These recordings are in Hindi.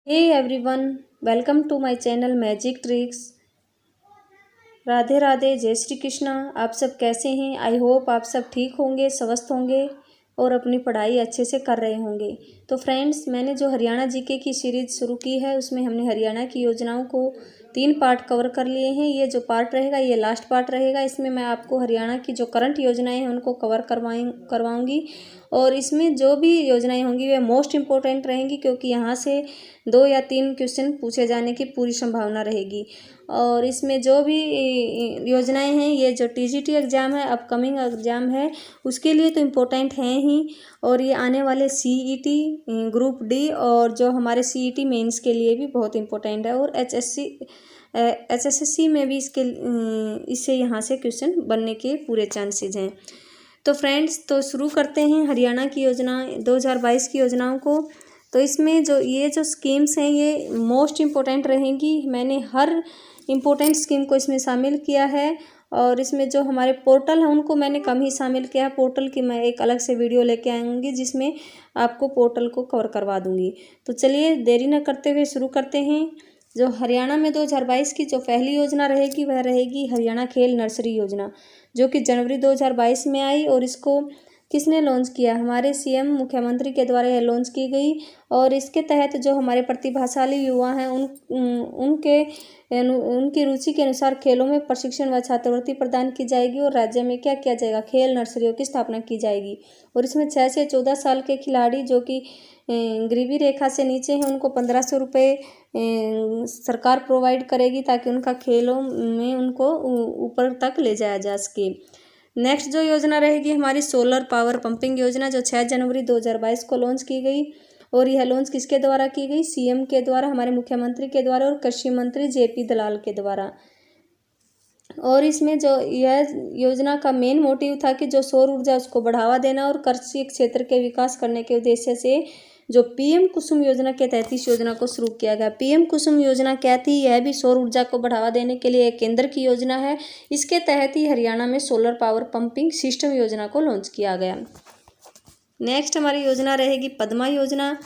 Hey everyone, welcome to my channel magic tricks. Radhe Radhe, जय श्री कृष्णा। आप सब कैसे हैं? आई होप आप सब ठीक होंगे, स्वस्थ होंगे और अपनी पढ़ाई अच्छे से कर रहे होंगे। तो फ्रेंड्स, मैंने जो हरियाणा जीके की सीरीज शुरू की है उसमें हमने हरियाणा की योजनाओं को 3 पार्ट कवर कर लिए हैं। ये जो पार्ट रहेगा ये लास्ट पार्ट रहेगा। इसमें मैं आपको हरियाणा की जो करंट योजनाएं हैं उनको कवर करवाऊंगी और इसमें जो भी योजनाएं होंगी वे मोस्ट इम्पोर्टेंट रहेंगी, क्योंकि यहाँ से 2 या 3 क्वेश्चन पूछे जाने की पूरी संभावना रहेगी। और इसमें जो भी योजनाएं हैं, ये जो टीजीटी एग्ज़ाम है, अपकमिंग एग्ज़ाम है, उसके लिए तो इम्पोर्टेंट हैं ही, और ये आने वाले सीईटी ग्रुप डी और जो हमारे सीईटी मेंस के लिए भी बहुत इम्पोर्टेंट है, और एचएसएससी में भी इससे यहाँ से क्वेश्चन बनने के पूरे चांसेस हैं। तो फ्रेंड्स, तो शुरू करते हैं हरियाणा की योजना 2022 की योजनाओं को। तो इसमें ये जो स्कीम्स हैं ये मोस्ट इम्पोर्टेंट रहेंगी। मैंने हर इम्पोर्टेंट स्कीम को इसमें शामिल किया है, और इसमें जो हमारे पोर्टल हैं उनको मैंने कम ही शामिल किया है। पोर्टल की मैं एक अलग से वीडियो लेके आऊँगी जिसमें आपको पोर्टल को कवर करवा दूँगी। तो चलिए देरी न करते हुए शुरू करते हैं। जो हरियाणा में 2022 की जो पहली योजना रहेगी वह रहेगी हरियाणा खेल नर्सरी योजना, जो कि जनवरी 2022 में आई। और इसको किसने लॉन्च किया? हमारे सीएम मुख्यमंत्री के द्वारा यह लॉन्च की गई। और इसके तहत जो हमारे प्रतिभाशाली युवा हैं उनकी रुचि के अनुसार खेलों में प्रशिक्षण व छात्रवृत्ति प्रदान की जाएगी। और राज्य में क्या किया जाएगा? खेल नर्सरियों की स्थापना की जाएगी। और इसमें 6 से 14 साल के खिलाड़ी जो कि गरीबी रेखा से नीचे हैं उनको 1500 रुपये सरकार प्रोवाइड करेगी, ताकि उनका खेलों में उनको ऊपर तक ले जाया जा सके। नेक्स्ट जो योजना रहेगी हमारी सोलर पावर पंपिंग योजना, जो 6 जनवरी 2022 को लॉन्च की गई। और यह लॉन्च किसके द्वारा की गई? सीएम के द्वारा, हमारे मुख्यमंत्री के द्वारा और कृषि मंत्री जेपी दलाल के द्वारा। और इसमें जो यह योजना का मेन मोटिव था कि जो सौर ऊर्जा उसको बढ़ावा देना और कृषि क्षेत्र के विकास करने के उद्देश्य से जो पीएम कुसुम योजना के तहत इस योजना को शुरू किया गया। पीएम कुसुम योजना क्या थी? यह भी सौर ऊर्जा को बढ़ावा देने के लिए एक केंद्र की योजना है। इसके तहत ही हरियाणा में सोलर पावर पंपिंग सिस्टम योजना को लॉन्च किया गया। नेक्स्ट हमारी योजना रहेगी पद्मा योजना,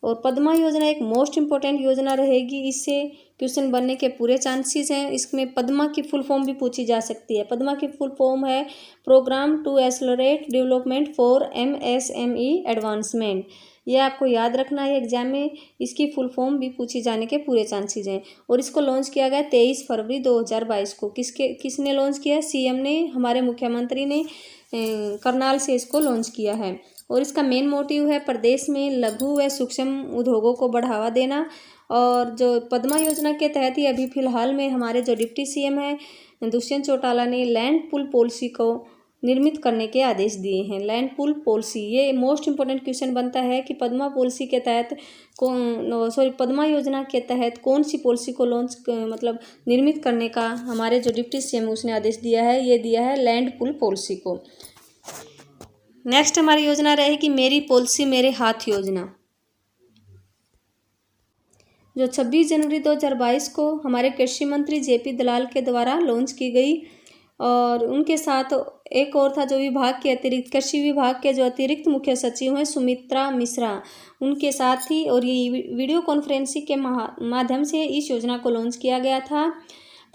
और पद्मा योजना एक मोस्ट इम्पोर्टेंट योजना रहेगी। इससे क्वेश्चन बनने के पूरे चांसेस हैं। इसमें पद्मा की फुल फॉर्म भी पूछी जा सकती है। पद्मा की फुल फॉर्म है program to accelerate development for MSME advancement. यह आपको याद रखना है, एग्जाम में इसकी फुल फॉर्म भी पूछी जाने के पूरे चांसेस हैं। और इसको लॉन्च किया गया 23 फरवरी 2022 को। किसने लॉन्च किया? सीएम ने, हमारे मुख्यमंत्री ने करनाल से इसको लॉन्च किया है। और इसका मेन मोटिव है प्रदेश में लघु व सूक्ष्म उद्योगों को बढ़ावा देना। और जो पद्मा योजना के तहत ही अभी फिलहाल में हमारे जो डिप्टी सीएम हैं दुष्यंत चौटाला ने लैंड पूल पॉलिसी को निर्मित करने के आदेश दिए हैं। लैंड पूल पॉलिसी, ये मोस्ट इम्पोर्टेंट क्वेश्चन बनता है कि पद्मा पॉलिसी के तहत पद्मा योजना के तहत कौन सी पॉलिसी को निर्मित करने का हमारे जो डिप्टी सीएम उसने आदेश दिया है? ये दिया है लैंड पूल पॉलिसी को। नेक्स्ट हमारी योजना रहेगी मेरी पॉलिसी मेरे हाथ योजना, जो 26 जनवरी 2022 को हमारे कृषि मंत्री जेपी दलाल के द्वारा लॉन्च की गई। और उनके साथ एक और था जो विभाग के अतिरिक्त, कृषि विभाग के जो अतिरिक्त मुख्य सचिव हैं सुमित्रा मिश्रा, उनके साथ ही। और ये वीडियो कॉन्फ्रेंसिंग के माध्यम से इस योजना को लॉन्च किया गया था।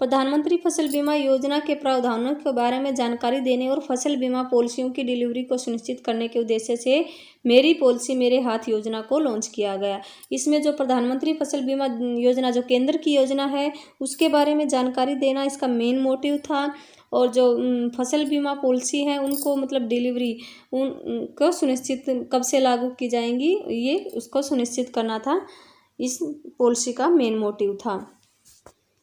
प्रधानमंत्री फसल बीमा योजना के प्रावधानों के बारे में जानकारी देने और फसल बीमा पॉलिसियों की डिलीवरी को सुनिश्चित करने के उद्देश्य से मेरी पॉलिसी मेरे हाथ योजना को लॉन्च किया गया। इसमें जो प्रधानमंत्री फसल बीमा योजना जो केंद्र की योजना है उसके बारे में जानकारी देना इसका मेन मोटिव था। और जो फसल बीमा पॉलिसी है उनको डिलीवरी उनको सुनिश्चित कब से लागू की जाएंगी, ये उसको सुनिश्चित करना था, इस पॉलिसी का मेन मोटिव था।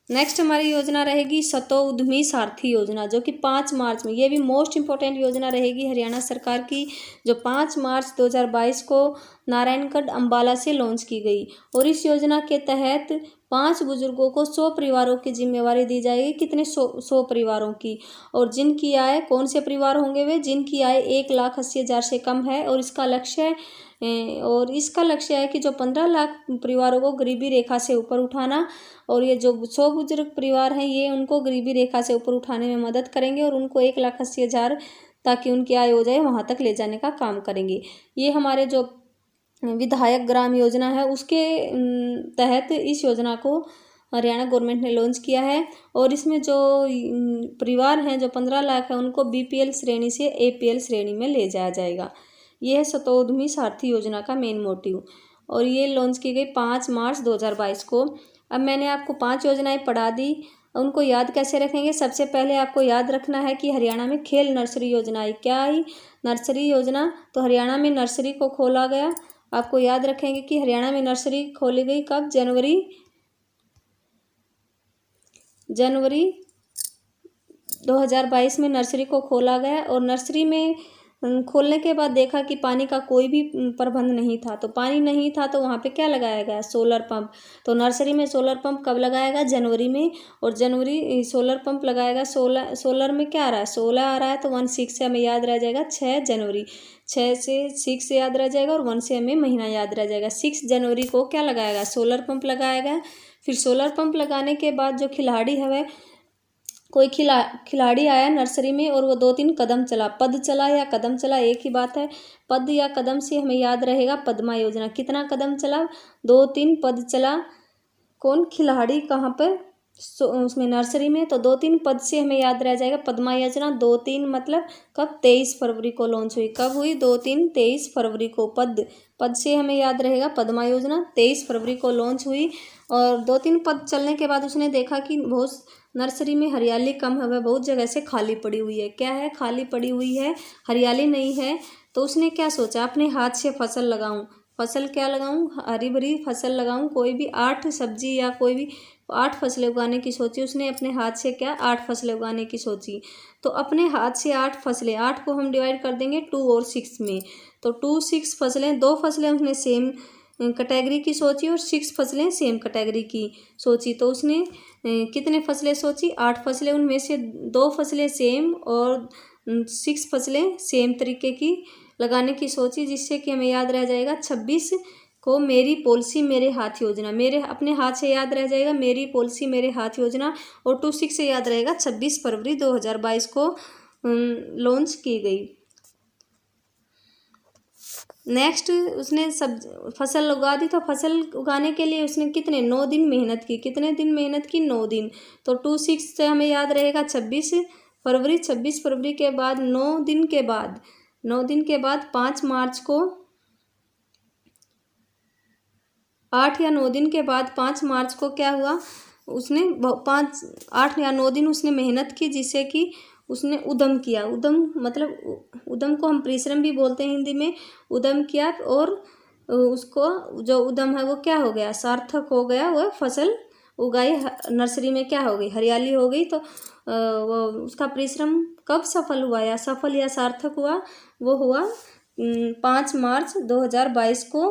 नेक्स्ट हमारी योजना रहेगी सतो उद्यमी सारथी योजना, जो कि 5 मार्च में, ये भी मोस्ट इम्पोर्टेंट योजना रहेगी हरियाणा सरकार की, जो 5 मार्च 2022 को नारायणगढ़ अंबाला से लॉन्च की गई। और इस योजना के तहत 5 बुजुर्गों को 100 परिवारों की जिम्मेवारी दी जाएगी। कितने? 100 परिवारों की। और जिनकी आय, कौन से परिवार होंगे वे? जिनकी आय 1,80,000 से कम है। और इसका लक्ष्य है कि जो 15 लाख परिवारों को गरीबी रेखा से ऊपर उठाना। और ये जो 100 बुजुर्ग परिवार हैं ये उनको गरीबी रेखा से ऊपर उठाने में मदद करेंगे और उनको 1,80,000 ताकि उनकी आय हो जाए वहाँ तक ले जाने का काम करेंगे। ये हमारे जो विधायक ग्राम योजना है उसके तहत इस योजना को हरियाणा गवर्नमेंट ने लॉन्च किया है। और इसमें जो परिवार हैं जो 15 लाख है उनको बीपीएल श्रेणी से एपीएल श्रेणी में ले जाया जाएगा। यह है शतोद्यमी सारथी योजना का मेन मोटिव और ये लॉन्च की गई 5 मार्च 2022 को। अब मैंने आपको 5 योजनाएं पढ़ा दी, उनको याद कैसे रखेंगे। सबसे पहले आपको याद रखना है कि हरियाणा में खेल नर्सरी योजना आई। क्या आई? नर्सरी योजना। तो हरियाणा में नर्सरी को खोला गया। आपको याद रखेंगे कि हरियाणा में नर्सरी खोली गई कब? जनवरी 2022 में नर्सरी को खोला गया। और नर्सरी में खोलने के बाद देखा कि पानी का कोई भी प्रबंध नहीं था। तो पानी नहीं था तो वहाँ पे क्या लगाया गया? Solar pump. तो नर्सरी में सोलर पंप कब लगाया गया? जनवरी में। और जनवरी सोलर पंप लगाया गया। सोलर में क्या आ रहा है? 16 आ रहा है तो 16 से हमें याद रह जाएगा 6 जनवरी। 6 से 6 से याद रह जाएगा और 1 से हमें महीना याद रह जाएगा। 6 जनवरी को क्या लगाया गया? सोलर पंप लगाया गया। फिर सोलर पंप लगाने के बाद जो खिलाड़ी है वह कोई खिलाड़ी आया नर्सरी में और वो 2-3 कदम चला। पद चला या कदम चला एक ही बात है। पद या कदम से हमें याद रहेगा पद्मा योजना। कितना कदम चला? 2-3 पद चला। कौन? खिलाड़ी। कहाँ पर? उसमें नर्सरी में। तो 2-3 पद से हमें याद रह जाएगा पद्मा योजना। 2-3 मतलब कब? 23 फरवरी को लॉन्च हुई। कब हुई? 2-3-23 फरवरी को। पद से हमें याद रहेगा पद्मा योजना। 23 फरवरी को लॉन्च हुई। और 2-3 पद चलने के बाद उसने देखा कि बहुत नर्सरी में हरियाली कम है, वह बहुत जगह से खाली पड़ी हुई है। क्या है? खाली पड़ी हुई है, हरियाली नहीं है। तो उसने क्या सोचा? अपने हाथ से फसल लगाऊं। फसल क्या लगाऊं? हरी भरी फसल लगाऊं। कोई भी 8 सब्जी या कोई भी 8 फसलें उगाने की सोची उसने। अपने हाथ से क्या? 8 फसलें उगाने की सोची। तो अपने हाथ से 8 फसलें, 8 को हम डिवाइड कर देंगे 2 और 6 में। तो 2 6 फसलें, 2 फसलें उसने सेम कैटेगरी की सोची और 6 फसलें सेम कैटेगरी की सोची। तो उसने कितने फसलें सोची? 8 फसलें। उनमें से 2 फसलें सेम और 6 फसलें सेम तरीके की लगाने की सोची, जिससे कि हमें याद रह जाएगा 26 को मेरी पॉलिसी मेरे हाथ योजना। मेरे अपने हाथ से याद रह जाएगा मेरी पॉलिसी मेरे हाथ योजना। और 26 से याद रहेगा 26 फरवरी 2022 को लॉन्च की गई। नेक्स्ट उसने सब फसल उगा दी। तो फसल उगाने के लिए उसने कितने? 9 दिन मेहनत की। कितने दिन मेहनत की? 9 दिन। तो 26 से हमें याद रहेगा 26 फरवरी। 26 फरवरी के बाद 9 दिन के बाद 5 मार्च को 8 या 9 दिन के बाद 5 मार्च को क्या हुआ? उसने 8 या 9 दिन उसने मेहनत की, जिससे कि उसने उद्यम किया। उद्यम मतलब उद्यम को हम परिश्रम भी बोलते हैं हिंदी में। उद्यम किया और उसको जो उद्यम है वो क्या हो गया? सार्थक हो गया। वह फसल उगाई, नर्सरी में क्या हो गई? हरियाली हो गई। तो वो उसका परिश्रम कब सफल हुआ या सफल या सार्थक हुआ? वो हुआ 5 मार्च 2022 को।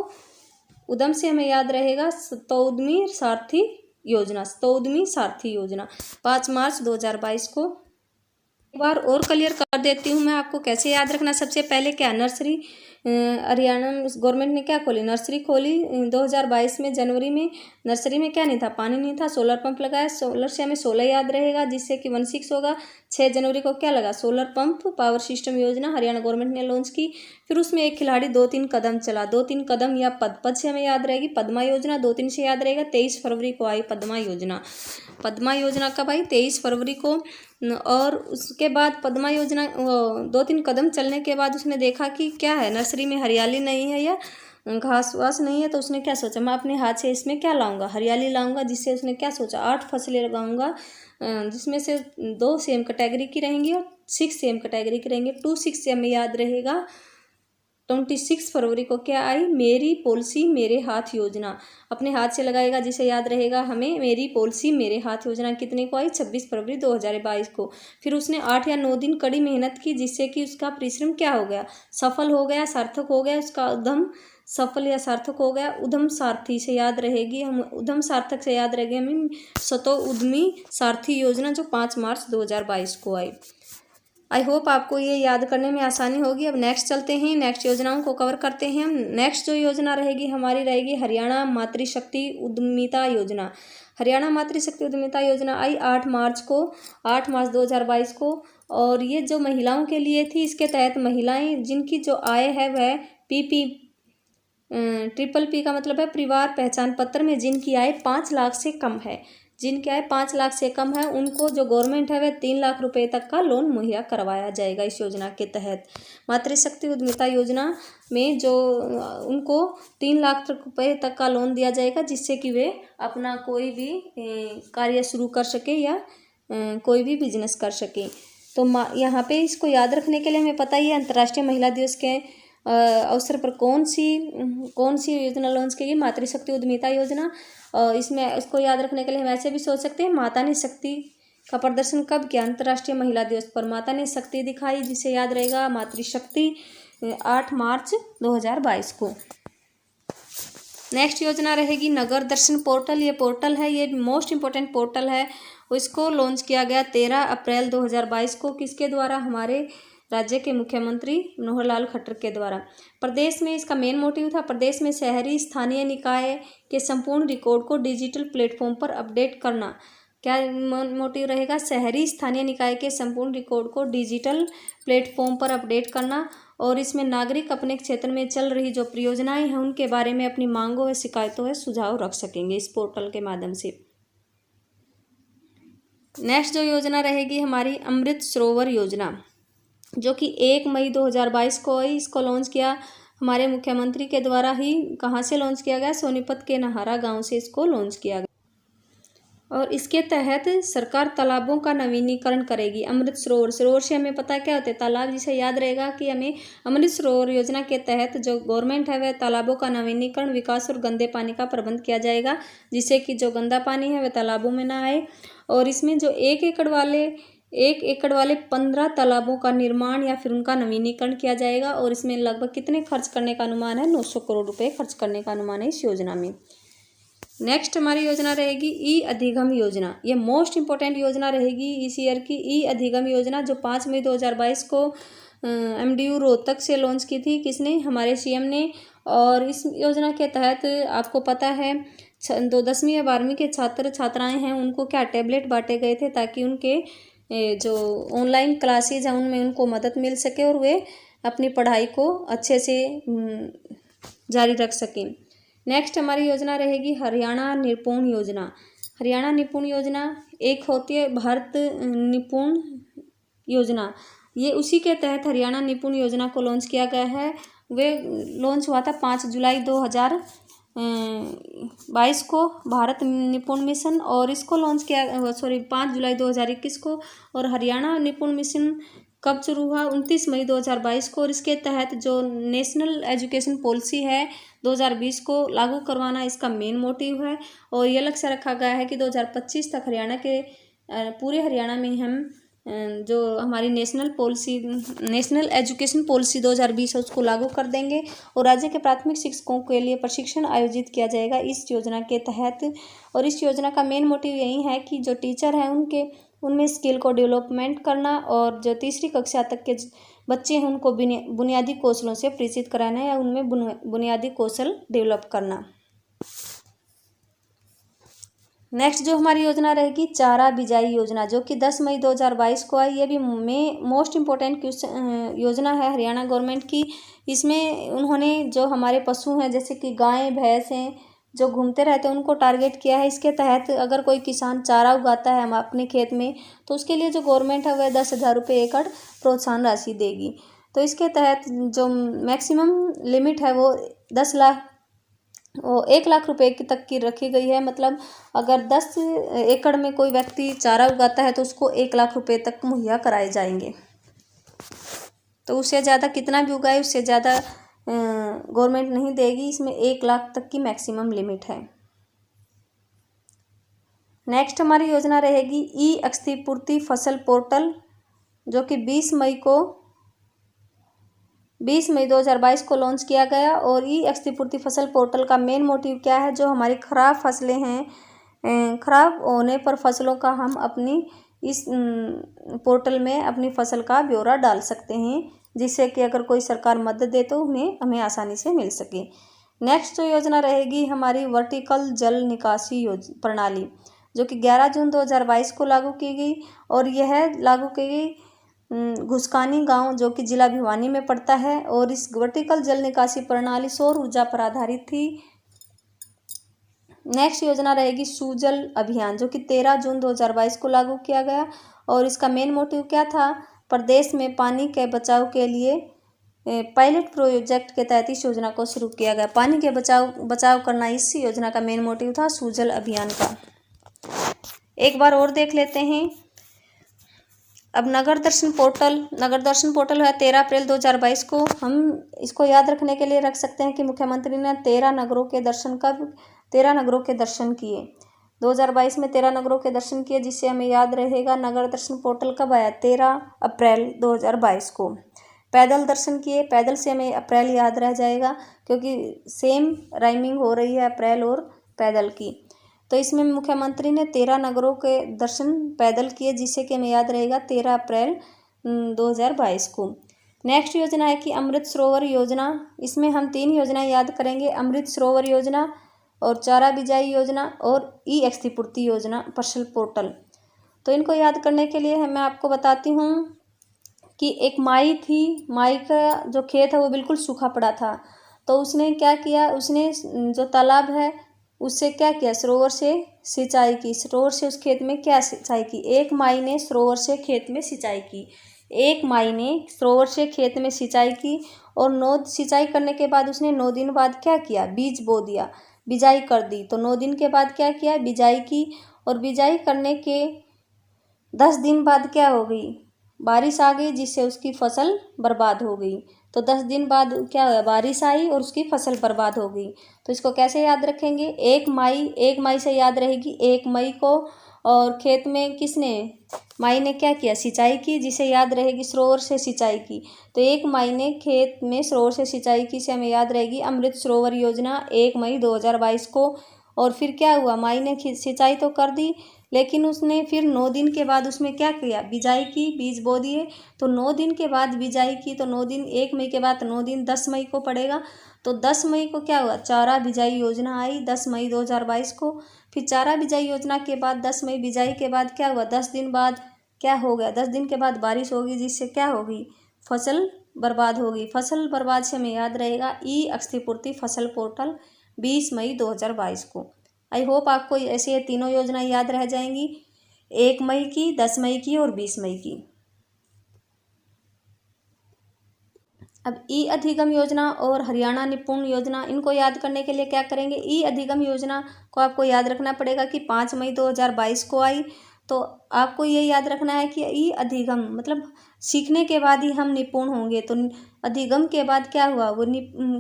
उद्यम से हमें याद रहेगा शतोद्यमी सारथी योजना। शतोद्यमी सारथी योजना 5 मार्च 2022 को। एक बार और क्लियर कर देती हूँ मैं आपको कैसे याद रखना। सबसे पहले क्या? नर्सरी हरियाणा गवर्नमेंट ने क्या खोली? नर्सरी खोली 2022 में जनवरी में। नर्सरी में क्या नहीं था? पानी नहीं था। सोलर पंप लगाया। सोलर से हमें 16 याद रहेगा, जिससे कि 16 होगा। 6 जनवरी को क्या लगा? सोलर पंप पावर सिस्टम योजना हरियाणा गवर्नमेंट ने लॉन्च की। फिर उसमें एक खिलाड़ी 2-3 कदम चला। 2-3 कदम या पद से हमें याद रहेगी पद्मा योजना। 2-3 से याद रहेगा 23 फरवरी को आई पद्मा योजना। पद्मा योजना कब आई? 23 फरवरी को। और उसके बाद पद्मा योजना 2-3 कदम चलने के बाद उसने देखा कि क्या है? नर्सरी में हरियाली नहीं है या घास वास नहीं है। तो उसने क्या सोचा? मैं अपने हाथ से इसमें क्या लाऊंगा? हरियाली लाऊंगा। जिससे उसने क्या सोचा? 8 फसलें लगाऊंगा, जिसमें से 2 सेम कैटेगरी की रहेंगी और 6 सेम कैटेगरी की रहेंगे। 26 से हमें याद रहेगा 26 फरवरी को क्या आई? मेरी पॉलिसी मेरे हाथ योजना। अपने हाथ से लगाएगा, जिसे याद रहेगा हमें मेरी पॉलिसी मेरे हाथ योजना। कितने को आई? 26 फरवरी 2022 को। फिर उसने 8 या 9 दिन कड़ी मेहनत की, जिससे कि उसका परिश्रम क्या हो गया? सफल हो गया, सार्थक हो गया। उसका उद्यम सफल या सार्थक हो गया। उद्यम सारथी से याद रहेगी हम, उद्यम सार्थक से याद रहेगी हमें शतोद्यमी सारथी योजना, जो 5 मार्च 2022 को आई। आई होप आपको ये याद करने में आसानी होगी। अब नेक्स्ट चलते हैं, नेक्स्ट योजनाओं को कवर करते हैं हम। नेक्स्ट जो योजना रहेगी हमारी रहेगी हरियाणा मातृशक्ति उद्यमिता योजना। हरियाणा मातृशक्ति उद्यमिता योजना आई 8 मार्च 2022 को। और ये जो महिलाओं के लिए थी, इसके तहत महिलाएं जिनकी जो आय है वह ट्रिपल पी का मतलब है परिवार पहचान पत्र में जिनकी आय 5 लाख से कम है, जिनकी आय 5 लाख से कम है उनको जो गवर्नमेंट है वह 3 लाख रुपए तक का लोन मुहैया करवाया जाएगा इस योजना के तहत। मातृशक्ति उद्यमिता योजना में जो उनको 3 लाख रुपए तक का लोन दिया जाएगा, जिससे कि वे अपना कोई भी कार्य शुरू कर सके या कोई भी बिजनेस कर सके। तो यहाँ पे इसको याद रखने के लिए हमें पता ही है अंतर्राष्ट्रीय महिला दिवस के अवसर पर कौन सी योजना लॉन्च की गई, मातृशक्ति उद्यमिता योजना। इसमें इसको याद रखने के लिए हम ऐसे भी सोच सकते हैं माता ने शक्ति का प्रदर्शन कब किया, अंतर्राष्ट्रीय महिला दिवस पर माता ने शक्ति दिखाई, जिसे याद रहेगा मातृशक्ति 8 मार्च 2022 को। नेक्स्ट योजना रहेगी नगर दर्शन पोर्टल। ये पोर्टल है, ये मोस्ट इम्पोर्टेंट पोर्टल है। इसको लॉन्च किया गया 13 अप्रैल 2022 को। किसके द्वारा? हमारे राज्य के मुख्यमंत्री मनोहर लाल खट्टर के द्वारा। प्रदेश में इसका मेन मोटिव था प्रदेश में शहरी स्थानीय निकाय के संपूर्ण रिकॉर्ड को डिजिटल प्लेटफॉर्म पर अपडेट करना। क्या मोटिव रहेगा? शहरी स्थानीय निकाय के संपूर्ण रिकॉर्ड को डिजिटल प्लेटफॉर्म पर अपडेट करना। और इसमें नागरिक अपने क्षेत्र में चल रही जो परियोजनाएं हैं उनके बारे में अपनी मांगों व शिकायतों व सुझाव रख सकेंगे इस पोर्टल के माध्यम से। नेक्स्ट जो योजना रहेगी हमारी अमृत सरोवर योजना, जो कि 1 मई 2022 को ही इसको लॉन्च किया हमारे मुख्यमंत्री के द्वारा ही। कहाँ से लॉन्च किया गया? सोनीपत के नहारा गांव से इसको लॉन्च किया गया। और इसके तहत सरकार तालाबों का नवीनीकरण करेगी। अमृत सरोवर, सरोवर से हमें पता क्या होता है? तालाब, जिसे याद रहेगा कि हमें अमृत सरोवर योजना के तहत जो गवर्नमेंट है वह तालाबों का नवीनीकरण, विकास और गंदे पानी का प्रबंध किया जाएगा, जिससे कि जो गंदा पानी है वह तालाबों में ना आए। और इसमें जो 1 एकड़ वाले 15 तालाबों का निर्माण या फिर उनका नवीनीकरण किया जाएगा। और इसमें लगभग कितने खर्च करने का अनुमान है? 900 करोड़ रुपए खर्च करने का अनुमान है इस योजना में। नेक्स्ट हमारी योजना रहेगी ई अधिगम योजना। ये मोस्ट इंपॉर्टेंट योजना रहेगी इस ईयर की। ई अधिगम योजना जो 5 मई 2022 को MDU रोहतक से लॉन्च की थी। किसने? हमारे CM ने। और इस योजना के तहत आपको पता है 10वीं या 12वीं के छात्र छात्राएं हैं उनको क्या टैबलेट बांटे गए थे, ताकि उनके जो ऑनलाइन क्लासेज हैं उनमें उनको मदद मिल सके और वे अपनी पढ़ाई को अच्छे से जारी रख सकें। नेक्स्ट हमारी योजना रहेगी हरियाणा निपुण योजना। हरियाणा निपुण योजना एक होती है भारत निपुण योजना। ये उसी के तहत हरियाणा निपुण योजना को लॉन्च किया गया है। वे लॉन्च हुआ था 5 जुलाई 2022 को भारत निपुण मिशन। और इसको लॉन्च किया 5 जुलाई 2021 को। और हरियाणा निपुण मिशन कब शुरू हुआ? 29 मई 2022 को। और इसके तहत जो नेशनल एजुकेशन पॉलिसी है 2020 को लागू करवाना इसका मेन मोटिव है। और ये लक्ष्य रखा गया है कि 2025 तक हरियाणा के पूरे हरियाणा में हम जो हमारी नेशनल एजुकेशन पॉलिसी 2020 है उसको लागू कर देंगे। और राज्य के प्राथमिक शिक्षकों के लिए प्रशिक्षण आयोजित किया जाएगा इस योजना के तहत। और इस योजना का मेन मोटिव यही है कि जो टीचर हैं उनमें स्किल को डेवलपमेंट करना, और जो 3री कक्षा तक के बच्चे हैं उनको बुनियादी कौशलों से परिचित कराना या उनमें बुनियादी कौशल डेवलप करना। नेक्स्ट जो हमारी योजना रहेगी चारा बिजाई योजना, जो कि 10 मई 2022 को आई। ये भी मोस्ट इम्पोर्टेंट योजना है हरियाणा गवर्नमेंट की। इसमें उन्होंने जो हमारे पशु हैं जैसे कि गाय भैंस हैं जो घूमते रहते हैं उनको टारगेट किया है। इसके तहत अगर कोई किसान चारा उगाता है हम अपने खेत में, तो उसके लिए जो गवर्नमेंट है वह 10,000 रुपये एकड़ प्रोत्साहन राशि देगी। तो इसके तहत जो मैक्सिमम लिमिट है वो 1 लाख रुपए तक की रखी गई है। मतलब अगर 10 एकड़ में कोई व्यक्ति चारा उगाता है तो उसको 1 लाख रुपए तक मुहैया कराए जाएंगे। तो उससे ज़्यादा कितना भी उगाए उससे ज़्यादा गवर्नमेंट नहीं देगी। इसमें 1 लाख तक की मैक्सिमम लिमिट है। नेक्स्ट हमारी योजना रहेगी ई क्षतिपूर्ति फसल पोर्टल, जो कि 20 मई 2022 को लॉन्च किया गया। और ई क्षतिपूर्ति फसल पोर्टल का मेन मोटिव क्या है? जो हमारी खराब फसलें हैं, खराब होने पर फसलों का हम अपनी इस पोर्टल में अपनी फसल का ब्यौरा डाल सकते हैं, जिससे कि अगर कोई सरकार मदद दे तो हमें आसानी से मिल सके। नेक्स्ट जो योजना रहेगी हमारी वर्टिकल जल निकासी प्रणाली, जो कि 11 जून 2022 को लागू की गई। और यह लागू की गई घुसकानी गांव जो कि जिला भिवानी में पड़ता है, और इस वर्टिकल जल निकासी प्रणाली सौर ऊर्जा पर आधारित थी। नेक्स्ट योजना रहेगी सुजल अभियान, जो कि 13 जून 2022 को लागू किया गया, और इसका मेन मोटिव क्या था, प्रदेश में पानी के बचाव के लिए पायलट प्रोजेक्ट के तहत इस योजना को शुरू किया गया। पानी के बचाव करना इस योजना का मेन मोटिव था, सुजल अभियान का। एक बार और देख लेते हैं। अब नगर दर्शन पोर्टल है 13 अप्रैल 2022 को। हम इसको याद रखने के लिए रख सकते हैं कि मुख्यमंत्री ने 13 नगरों के दर्शन किए 2022 में 13 नगरों के दर्शन किए, जिससे हमें याद रहेगा नगर दर्शन पोर्टल कब आया, 13 अप्रैल 2022 को। पैदल दर्शन किए, पैदल से हमें अप्रैल याद रह जाएगा, क्योंकि सेम राइमिंग हो रही है अप्रैल और पैदल की। तो इसमें मुख्यमंत्री ने 13 नगरों के दर्शन पैदल किए, जिससे कि हमें याद रहेगा 13 अप्रैल 2022 को। नेक्स्ट योजना है कि अमृत सरोवर योजना। इसमें हम 3 योजनाएं याद करेंगे, अमृत सरोवर योजना और चारा बिजाई योजना और ई क्षतिपूर्ति योजना फसल पोर्टल। तो इनको याद करने के लिए मैं आपको बताती हूँ कि एक माई थी, माई का जो खेत है वो बिल्कुल सूखा पड़ा था। तो उसने क्या किया, उसने जो तालाब है उससे क्या किया, सरोवर से सिंचाई की। सरोवर से उस खेत में क्या सिंचाई की, एक माई ने सरोवर से खेत में सिंचाई की। एक माई ने सरोवर से खेत में सिंचाई की, और सिंचाई करने के बाद उसने 9 दिन बाद क्या किया, बीज बो दिया, बिजाई कर दी। तो 9 दिन के बाद क्या किया, बिजाई की, और बिजाई करने के 10 दिन बाद क्या हो गई, बारिश आ गई, जिससे उसकी फसल बर्बाद हो गई। तो 10 दिन बाद क्या हुआ, बारिश आई और उसकी फसल बर्बाद हो गई। तो इसको कैसे याद रखेंगे, एक मई से याद रहेगी 1 मई को। और खेत में किसने, माई ने क्या किया, सिंचाई की, जिसे याद रहेगी सरोवर से सिंचाई की। तो 1 मई ने खेत में सरोवर से सिंचाई की, से हमें याद रहेगी अमृत सरोवर योजना 1 मई 2022 को। और फिर क्या हुआ, माई ने सिंचाई तो कर दी, लेकिन उसने फिर 9 दिन के बाद उसमें क्या किया, बिजाई की, बीज बो दिए। तो 9 दिन के बाद बिजाई की, तो 9 दिन 1 मई के बाद 9 दिन 10 मई को पड़ेगा। तो 10 मई को क्या हुआ, चारा बिजाई योजना आई 10 मई 2022 को। फिर चारा बिजाई योजना के बाद 10 मई बिजाई के बाद क्या हुआ, 10 दिन बाद क्या हो गया, 10 दिन के बाद बारिश होगी, जिससे क्या होगी, फसल बर्बाद होगी। फसल बर्बाद से हमें याद रहेगा ई क्षतिपूर्ति फसल पोर्टल 20 मई 2022 को। आई होप आपको ऐसे ये तीनों योजनाएं याद रह जाएंगी, 1 मई की, 10 मई की और 20 मई की। अब ई अधिगम योजना और हरियाणा निपुण योजना, इनको याद करने के लिए क्या करेंगे, ई अधिगम योजना को आपको याद रखना पड़ेगा कि 5 मई 2022 को आई। तो आपको ये याद रखना है कि ई अधिगम मतलब सीखने के बाद ही हम निपुण होंगे। तो अधिगम के बाद क्या हुआ, वो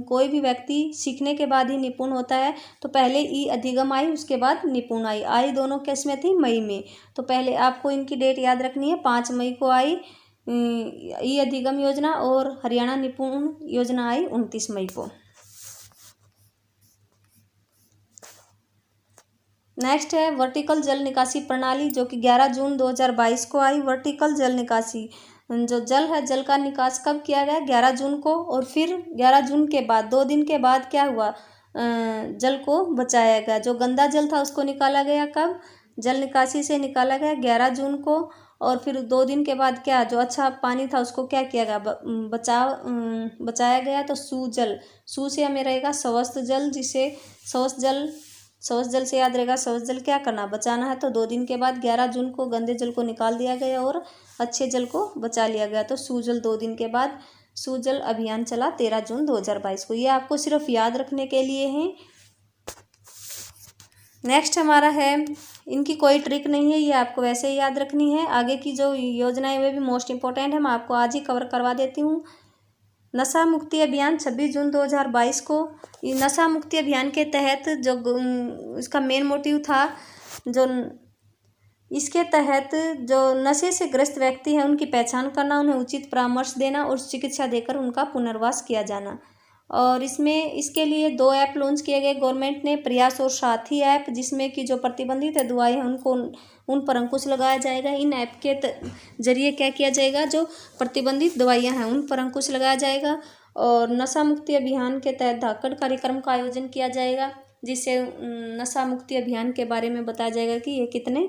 कोई भी व्यक्ति सीखने के बाद ही निपुण होता है। तो पहले ई अधिगम आई, उसके बाद निपुण आई दोनों किस में थी, मई में। तो पहले आपको इनकी डेट याद रखनी है, 5 मई को आई ई अधिगम योजना, और हरियाणा निपुण योजना आई 29 मई को। नेक्स्ट है वर्टिकल जल निकासी प्रणाली, जो कि 11 जून 2022 को आई। वर्टिकल जल निकासी, जो जल है, जल का निकास कब किया गया, 11 जून को। और फिर 11 जून के बाद 2 दिन के बाद क्या हुआ, जल को बचाया गया। जो गंदा जल था उसको निकाला गया कब, जल निकासी से निकाला गया 11 जून को। और फिर 2 दिन के बाद क्या, जो अच्छा पानी था उसको क्या किया गया, बचाया गया। तो सुजल, सु से हमें रहेगा स्वस्थ जल, जिसे स्वस्थ जल से याद रहेगा, स्वस्थ जल क्या करना, बचाना है। तो 2 दिन के बाद 11 जून को गंदे जल को निकाल दिया गया और अच्छे जल को बचा लिया गया। तो सुजल 2 दिन के बाद सुजल अभियान चला 13 जून 2022 को। ये आपको सिर्फ याद रखने के लिए हैं। नेक्स्ट हमारा है, इनकी कोई ट्रिक नहीं है, ये आपको वैसे ही याद रखनी है। आगे की जो योजनाएं वे भी मोस्ट इंपॉर्टेंट है, मैं आपको आज ही कवर करवा देती हूँ। नशा मुक्ति अभियान 26 जून 2022 को। नशा मुक्ति अभियान के तहत जो इसका मेन मोटिव था, जो इसके तहत जो नशे से ग्रस्त व्यक्ति हैं उनकी पहचान करना, उन्हें उचित परामर्श देना और चिकित्सा देकर उनका पुनर्वास किया जाना। और इसके लिए 2 ऐप लॉन्च किए गए गवर्नमेंट ने, प्रयास और साथी ऐप, जिसमें कि जो प्रतिबंधित दवाएं हैं उनको उन पर अंकुश लगाया जाएगा। इन ऐप के जरिए क्या किया जाएगा, जो प्रतिबंधित दवाइयां हैं उन पर अंकुश लगाया जाएगा। और नशा मुक्ति अभियान के तहत धाकड़ कार्यक्रम का आयोजन किया जाएगा, जिससे नशा मुक्ति अभियान के बारे में बताया जाएगा कि ये कितने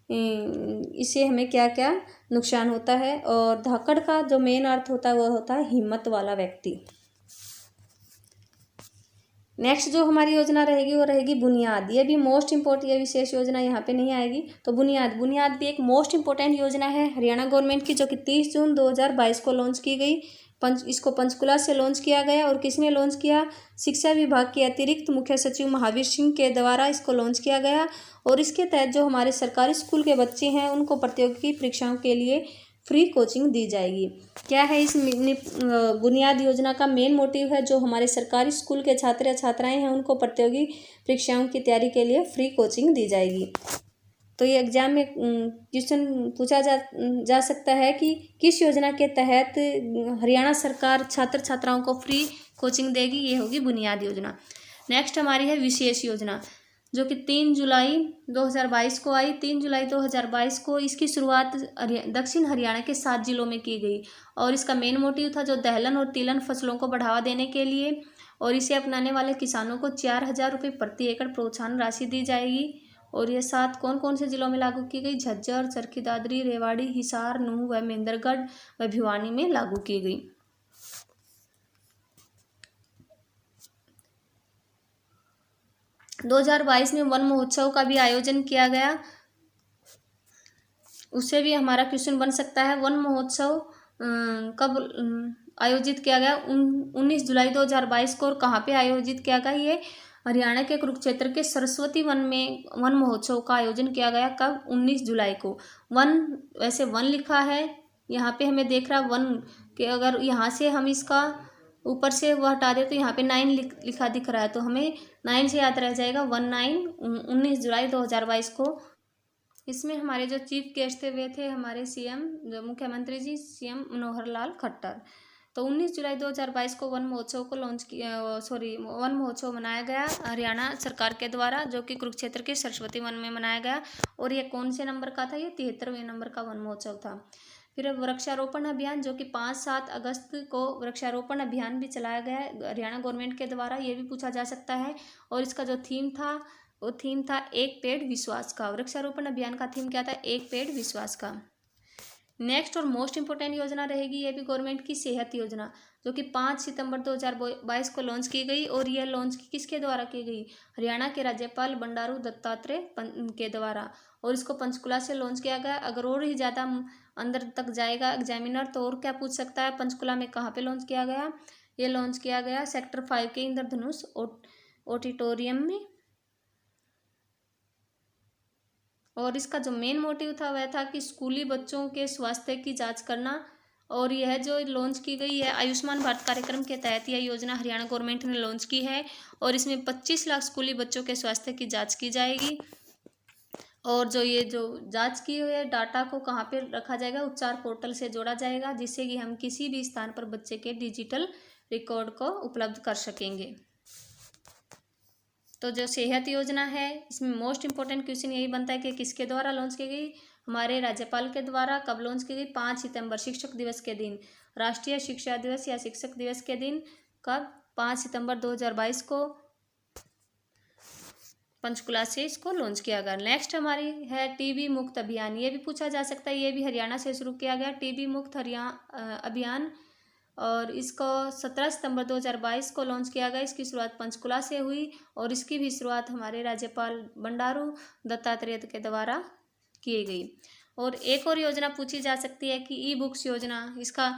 इससे हमें क्या क्या नुकसान होता है। और धाकड़ का जो मेन अर्थ होता है वह होता है हिम्मत वाला व्यक्ति। नेक्स्ट जो हमारी योजना रहेगी वो रहेगी बुनियाद। ये भी मोस्ट इम्पोर्टेंट, ये विशेष योजना यहाँ पे नहीं आएगी। तो बुनियाद भी एक मोस्ट इम्पोर्टेंट योजना है हरियाणा गवर्नमेंट की, जो कि 30 जून 2022 को लॉन्च की गई। इसको पंचकुला से लॉन्च किया गया। और किसने लॉन्च किया? शिक्षा विभाग के अतिरिक्त मुख्य सचिव महावीर सिंह के द्वारा इसको लॉन्च किया गया। और इसके तहत जो हमारे सरकारी स्कूल के बच्चे हैं उनको प्रतियोगी परीक्षाओं के लिए फ्री कोचिंग दी जाएगी। क्या है इस बुनियाद योजना का मेन मोटिव है? जो हमारे सरकारी स्कूल के छात्र या छात्राएं हैं उनको प्रतियोगी परीक्षाओं की तैयारी के लिए फ्री कोचिंग दी जाएगी। तो ये एग्जाम में क्वेश्चन पूछा जा सकता है कि किस योजना के तहत हरियाणा सरकार छात्र छात्राओं को फ्री कोचिंग देगी? ये होगी बुनियाद योजना। नेक्स्ट हमारी है विशेष योजना, जो कि 3 जुलाई 2022 को आई। 3 जुलाई 2022 को इसकी शुरुआत दक्षिण हरियाणा के 7 जिलों में की गई। और इसका मेन मोटिव था जो दलहन और तिलहन फसलों को बढ़ावा देने के लिए। और इसे अपनाने वाले किसानों को 4000 रुपये प्रति एकड़ प्रोत्साहन राशि दी जाएगी। और ये 7 कौन कौन से जिलों में लागू की गई? झज्जर, चरखी दादरी, रेवाड़ी, हिसार, नूंह व महेंद्रगढ़ व भिवानी में लागू की गई। दो 2022 में वन महोत्सव का भी आयोजन किया गया, उससे भी हमारा क्वेश्चन बन सकता है। वन महोत्सव कब आयोजित किया गया? 19 जुलाई 2022 को। और कहाँ पे आयोजित किया गया? ये हरियाणा के कुरुक्षेत्र के सरस्वती वन में वन महोत्सव का आयोजन किया गया। कब? 19 जुलाई को। वन, वैसे वन लिखा है यहाँ पे हमें देख रहा वन के, अगर यहाँ से हम इसका ऊपर से वो हटा दे तो यहाँ पे 9 लिखा दिख रहा है, तो हमें 9 से याद रह जाएगा 19 जुलाई 2022 को। इसमें हमारे जो चीफ गेस्ट थे वे थे हमारे सीएम, जो मुख्यमंत्री जी सीएम मनोहर लाल खट्टर। तो 19 जुलाई 2022 को वन महोत्सव को वन महोत्सव मनाया गया हरियाणा सरकार के द्वारा, जो कि कुरुक्षेत्र के सरस्वती वन में मनाया गया। और ये कौन से नंबर का था? ये 73वें नंबर का वन महोत्सव था। फिर वृक्षारोपण अभियान, जो कि 5-7 अगस्त को वृक्षारोपण अभियान भी चलाया गया है हरियाणा गवर्नमेंट के द्वारा, ये भी पूछा जा सकता है। और इसका जो थीम था वो थीम था एक पेड़ विश्वास का। वृक्षारोपण अभियान का थीम क्या था? एक पेड़ विश्वास का। नेक्स्ट और मोस्ट इंपोर्टेंट योजना रहेगी ये भी गवर्नमेंट की सेहत योजना, जो कि 5 सितंबर 2022 को लॉन्च की गई। और यह लॉन्च किसके द्वारा की गई? हरियाणा के राज्यपाल बंडारू दत्तात्रेय के द्वारा। और इसको पंचकुला से लॉन्च किया गया। अगर और ही ज़्यादा अंदर तक जाएगा एग्जामिनर तो और क्या पूछ सकता है? पंचकुला में कहाँ पे लॉन्च किया गया? ये लॉन्च किया गया सेक्टर 5 के इंद्रधनुष ऑडिटोरियम में। और इसका जो मेन मोटिव था वह था कि स्कूली बच्चों के स्वास्थ्य की जांच करना। और यह जो लॉन्च की गई है आयुष्मान भारत कार्यक्रम के तहत, यह योजना हरियाणा गवर्नमेंट ने लॉन्च की है। और इसमें 25 लाख स्कूली बच्चों के स्वास्थ्य की जांच की जाएगी। और जो जांच की हुई डाटा को कहाँ पे रखा जाएगा? उपचार पोर्टल से जोड़ा जाएगा, जिससे कि हम किसी भी स्थान पर बच्चे के डिजिटल रिकॉर्ड को उपलब्ध कर सकेंगे। तो जो सेहत योजना है इसमें मोस्ट इम्पोर्टेंट क्वेश्चन यही बनता है कि किसके द्वारा लॉन्च की गई? हमारे राज्यपाल के द्वारा। कब लॉन्च की गई? 5 सितंबर, शिक्षक दिवस के दिन, राष्ट्रीय शिक्षा दिवस या शिक्षक दिवस के दिन। कब? 5 सितंबर 2022 को पंचकुला से इसको लॉन्च किया गया। नेक्स्ट हमारी है टीबी मुक्त अभियान। ये भी पूछा जा सकता है, ये भी हरियाणा से शुरू किया गया टीबी मुक्त अभियान। और इसको 17 सितंबर 2022 को लॉन्च किया गया। इसकी शुरुआत पंचकुला से हुई। और इसकी भी शुरुआत हमारे राज्यपाल बंडारू दत्तात्रेय के द्वारा की गई। और एक और योजना पूछी जा सकती है कि ई बुक्स योजना, इसका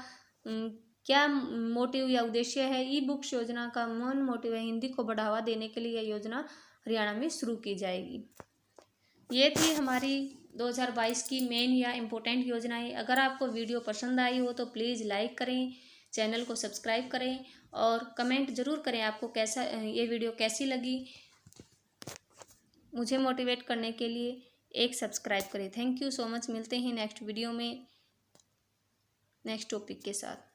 क्या मोटिव या उद्देश्य है? ई बुक्स योजना का मेन मोटिव है हिंदी को बढ़ावा देने के लिए यह योजना हरियाणा में शुरू की जाएगी। ये थी हमारी 2022 की मेन या इम्पोर्टेंट योजनाएं। अगर आपको वीडियो पसंद आई हो तो प्लीज़ लाइक करें, चैनल को सब्सक्राइब करें और कमेंट ज़रूर करें आपको कैसा ये वीडियो कैसी लगी। मुझे मोटिवेट करने के लिए एक सब्सक्राइब करें। Thank you so much. मिलते हैं नेक्स्ट वीडियो में नेक्स्ट टॉपिक के साथ।